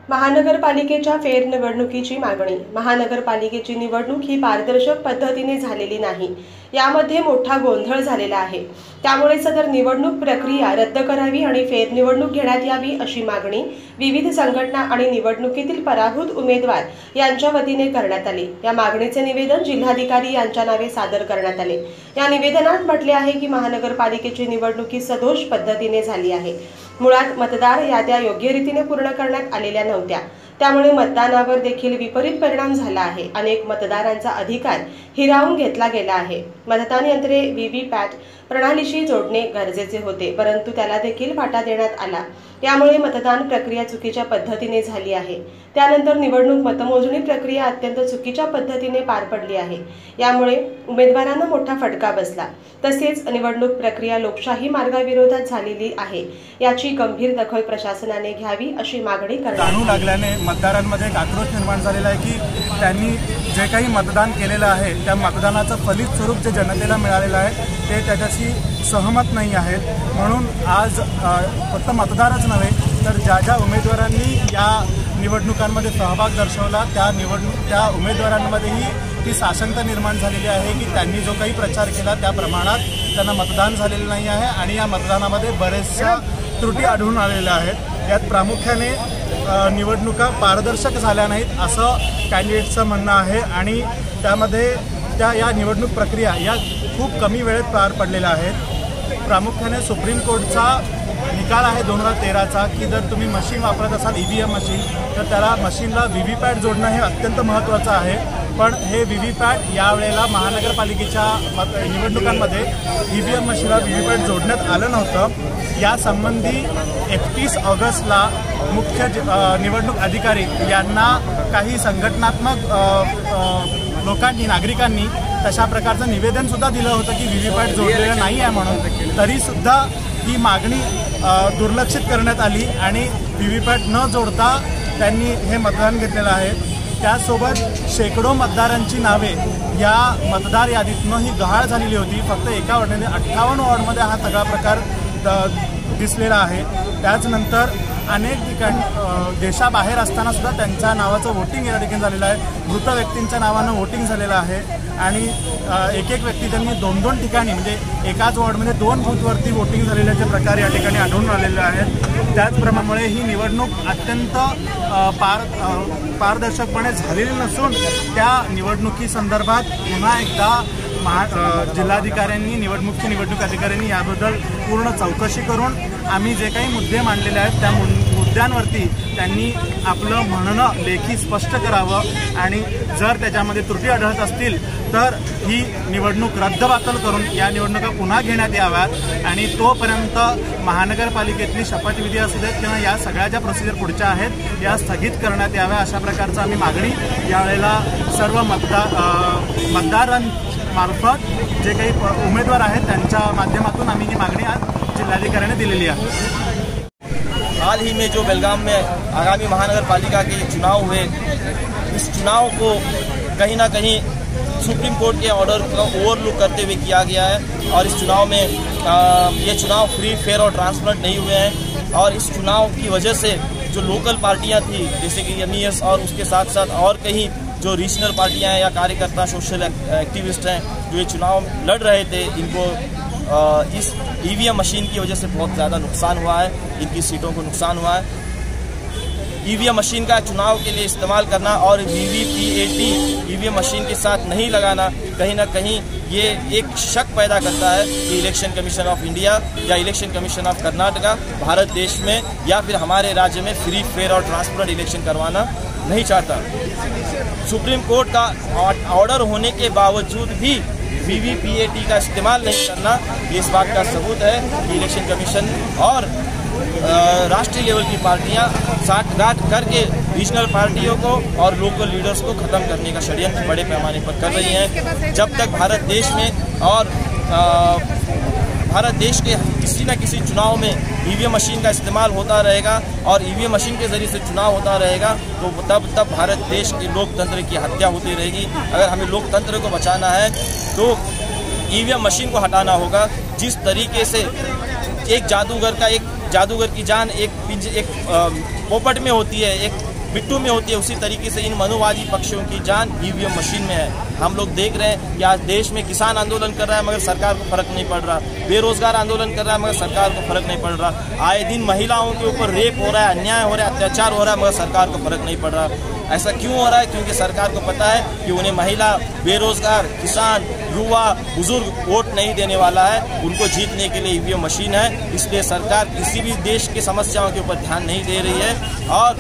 महानगरपालिकेच्या फेरनिवडणुकीची मागणी। महानगरपालिकेची निवडणूक ही पारदर्शक पद्धतीने झालेली नाही, यामध्ये मोठा गोंधळ झालेला आहे। त्यामुळे सदर निवडणूक प्रक्रिया रद्द करावी आणि फेरनिवडणूक घेण्यात यावी अशी मागणी विविध संघटना आणि निवडणुकीतील पराभूत उमेदवार यांच्या वतीने करण्यात आली। या मागणीचे निवेदन जिल्हाधिकारी यांच्या नावे सादर करण्यात आले। या निवेदनात म्हटले आहे की महानगरपालिकेची निवडणूक ही सदोष पद्धतीने झाली आहे। मुळात मतदार याद्या योग्य रीतीने पूर्ण करण्यात आलेल्या नव्हत्या, त्यामुळे मतदानावर देखील विपरीत परिणाम झाला आहे। अनेक मतदारांचा अधिकार हिरावून घेतला गेला आहे। मतदान यंत्रे व्हीव्हीपॅट प्रणालीशी जोडणे गरजेचे होते, परंतु त्याला देखील फाटा देण्यात आला। यामुळे मतदान प्रक्रिया चुकीच्या पद्धतीने झाली आहे। त्यानंतर निवडणूक मतमोजणी प्रक्रिया अत्यंत चुकीच्या पद्धतीने पार पडली आहे। यामुळे उमेदवारांना मोठा फटका बसला। तसेच निवडणूक प्रक्रिया लोकशाही मार्गाविरोधात झालेली आहे, याची गंभीर दखल प्रशासनाने घ्यावी अशी मागणी जाणू लागल्याने मतदारांमध्ये एक आक्रोश निर्माण झालेला आहे की त्यांनी जे काही मतदान केलेलं आहे त्या मतदानाचं फलित स्वरूप जे जनतेला मिळालेलं आहे ते त्याच्याशी सहमत नाही आहेत। म्हणून आज फक्त मतदारच नव्हे तर ज्या उमेदवारांनी या निवडणुकांमध्ये सहभाग दर्शवला त्या उमेदवारांमध्येही ती साशंकता निर्माण झालेली आहे की त्यांनी जो काही प्रचार केला त्या प्रमाणात त्यांना मतदान झालेलं नाही आहे आणि या मतदानामध्ये बरेचशा त्रुटी आढळून आलेल्या आहेत। यात प्रामुख्याने निवडणुका पारदर्शक झाल्या नाहीत असं कॅन्डिडेटचं म्हणणं आहे आणि त्यामध्ये या निवडणूक प्रक्रिया या खूप कमी वेळेत पार पडलेल्या आहेत। प्रामुख्याने सुप्रीम कोर्टचा निकाल आहे 2013चा की जर तुम्ही मशीन वापरत असाल EVM मशीन तर त्याला मशीनला व्हीव्हीपॅट जोडणं हे अत्यंत महत्त्वाचं आहे। पण हे व्हीव्हीपॅट यावेळेला महानगरपालिकेच्या निवडणुकांमध्ये EVM मशीनला व्हीव्हीपॅट जोडण्यात आलं नव्हतं। यासंबंधी 31 ऑगस्टला मुख्य निवडणूक अधिकारी यांना काही संघटनात्मक लोकांनी नागरिकांनी तशा प्रकारचं निवेदनसुद्धा दिलं होतं की व्हीव्हीपॅट जोडलेलं नाही आहे म्हणून, तरीसुद्धा ही मागणी दुर्लक्षित करण्यात आली आणि व्हीव्हीपॅट न जोडता त्यांनी हे मतदान घेतलेलं आहे। त्यासोबत शेकडो मतदारांची नावे या मतदार यादीतनं ही गहाळ झालेली होती। फक्त एका वॉर्डमध्ये 58 वॉर्डमध्ये हा सगळा प्रकार दिसलेला आहे। त्याचनंतर अनेक ठिकाणी देशाबाहेर असताना सुद्धा त्यांच्या नावाचं वोटिंग या ठिकाणी झालेलं आहे। मृत व्यक्तींच्या नावानं वोटिंग झालेलं आहे आणि एक व्यक्ती त्यांनी 2-2 ठिकाणी म्हणजे एकाच वॉर्डमध्ये 2 बूथवरती वोटिंग झालेल्याचे प्रकार या ठिकाणी आढळून आलेले आहेत। त्याचप्रमाणे ही निवडणूक अत्यंत पारदर्शकपणे झालेली नसून त्या निवडणुकीसंदर्भात पुन्हा एकदा जिल्हाधिकाऱ्यांनी निवडणूक अधिकाऱ्यांनी याबद्दल पूर्ण चौकशी करून आम्ही जे काही मुद्दे मांडलेले आहेत त्या मुद्द्यांवरती त्यांनी आपलं म्हणणं लेखी स्पष्ट करावं आणि जर त्याच्यामध्ये त्रुटी आढळत असतील तर ही निवडणूक रद्दबातल करून या निवडणुका पुन्हा घेण्यात याव्यात आणि तोपर्यंत महानगरपालिकेतली शपथविधी असू देत किंवा या सगळ्या ज्या प्रोसिजर पुढच्या आहेत या स्थगित करण्यात याव्या अशा प्रकारचं आम्ही मागणी यावेळेला सर्व मतदारांमार्फत जे काही उमेदवार आहेत त्यांच्या माध्यमातून आम्ही ही मागणी आज जिल्हाधिकाऱ्यांनी दिलेली आहे। हाल ही में जो बेलगाम में आगामी महानगर पालिका के चुनाव हुए, इस चुनाव को कहीं ना कहीं सुप्रीम कोर्ट के ऑर्डर का ओवरलुक करते हुए किया गया है और इस चुनाव में ये चुनाव फ्री फेयर और ट्रांसपेरेंट नहीं हुए हैं और इस चुनाव की वजह से जो लोकल पार्टियां थी जैसे कि MES और उसके साथ साथ और कहीं जो रीजनल पार्टियां हैं या कार्यकर्ता सोशल एक्टिविस्ट हैं जो ये चुनाव लड़ रहे थे, इनको इस EVM मशीन की वजह से बहुत ज़्यादा नुकसान हुआ है, इनकी सीटों को नुकसान हुआ है। EVM मशीन का चुनाव के लिए इस्तेमाल करना और VVPAT EVM मशीन के साथ नहीं लगाना कहीं ना कहीं ये एक शक पैदा करता है कि इलेक्शन कमीशन ऑफ इंडिया या election commission of Karnataka Bharat देश में या फिर हमारे राज्य में फ्री फेयर और ट्रांसपेरेंट इलेक्शन करवाना नहीं चाहता। सुप्रीम कोर्ट का ऑर्डर होने के बावजूद भी VVPAT का इस्तेमाल नहीं करना ये इस बात का सबूत है कि इलेक्शन कमीशन और राष्ट्रीय लेवल की पार्टियां साठगांठ करके रीजनल पार्टियों को और लोकल लीडर्स को ख़त्म करने का षड्यंत्र बड़े पैमाने पर कर रही हैं। जब तक भारत देश में और भारत देश के किसी न किसी चुनाव में EVM मशीन का इस्तेमाल होता रहेगा और EVM मशीन के ज़रिए से चुनाव होता रहेगा तो तब भारत देश के लोकतंत्र की हत्या होती रहेगी। अगर हमें लोकतंत्र को बचाना है तो EVM मशीन को हटाना होगा। जिस तरीके से एक जादूगर की जान एक पोपट में होती है, एक मिट्टू में होती है, उसी तरीके से इन मनुवादी पक्षियों की जान ईवीएम मशीन में है। हम लोग देख रहे हैं कि आज देश में किसान आंदोलन कर रहा है मगर सरकार को फर्क नहीं पड़ रहा, बेरोजगार आंदोलन कर रहा है मगर सरकार को फर्क नहीं पड़ रहा, आए दिन महिलाओं के ऊपर रेप हो रहा है, अन्याय हो रहा है, अत्याचार हो रहा है मगर सरकार को फर्क नहीं पड़ रहा। ऐसा क्यों हो रहा है? क्योंकि सरकार को पता है कि उन्हें महिला, बेरोजगार, किसान, युवा, बुजुर्ग वोट नहीं देने वाला है। उनको जीतने के लिए ईवीएम मशीन है, इसलिए सरकार किसी भी देश की समस्याओं के ऊपर ध्यान नहीं दे रही है और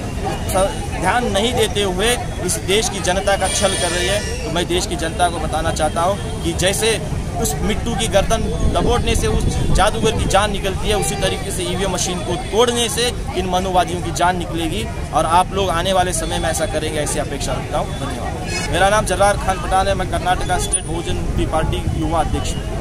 ध्यान नहीं देते हुए इस देश की जनता का छल कर रही है। तो मैं देश की जनता को बताना चाहता हूँ कि जैसे उस मिट्टू की गर्दन दबोचने से उस जादूगर की जान निकलती है, उसी तरीके से ईवीएम मशीन को तोड़ने से इन मनुवादियों की जान निकलेगी और आप लोग आने वाले समय में ऐसा करेंगे, ऐसी अपेक्षा रखता हूँ। धन्यवाद। मेरा नाम जर्रार खान पठान है, मैं कर्नाटका स्टेट बहुजन मुक्ति पार्टी युवा अध्यक्ष हूँ।